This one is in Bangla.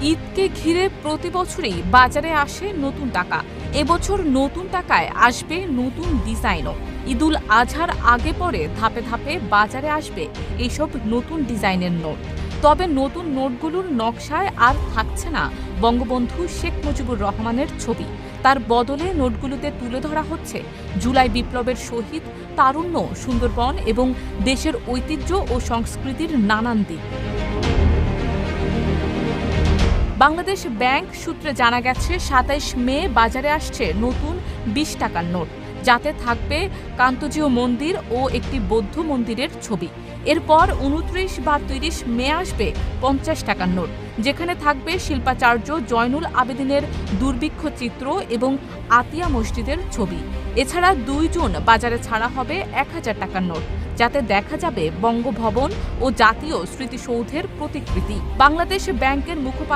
ঈদকে ঘিরে প্রতি বছরই বাজারে আসে নতুন টাকা। এবছর নতুন টাকায় আসবে নতুন ডিজাইনও। ঈদুল আজহার আগে পরে ধাপে ধাপে বাজারে আসবে এইসব নতুন ডিজাইনের নোট। তবে নতুন নোটগুলোর নকশায় আর থাকছে না বঙ্গবন্ধু শেখ মুজিবুর রহমানের ছবি। তার বদলে নোটগুলোতে তুলে ধরা হচ্ছে জুলাই বিপ্লবের শহীদ, তারুণ্য, সুন্দরবন এবং দেশের ঐতিহ্য ও সংস্কৃতির নানান দিক। বাংলাদেশ ব্যাংক সূত্রে জানা গেছে ২৭ মে বাজারে আসছে নতুন ২০ টাকার নোট, যাতে থাকবে কান্তজিউ মন্দির ও একটি বৌদ্ধ মন্দিরের ছবি। এরপর ২৯ বা ৩০ মে আসবে ৫০ টাকার নোট, যেখানে থাকবে শিল্পাচার্য জয়নুল আবেদিনের দুর্ভিক্ষ চিত্র এবং আতিয়া মসজিদের ছবি। এছাড়া ২ জুন বাজারে ছাড়া হবে ১০০০ টাকার নোট, যাতে দেখা যাবে বঙ্গভবন ও জাতীয় স্মৃতিসৌধের প্রতিকৃতি। বাংলাদেশ ব্যাংকের মুখপাত্র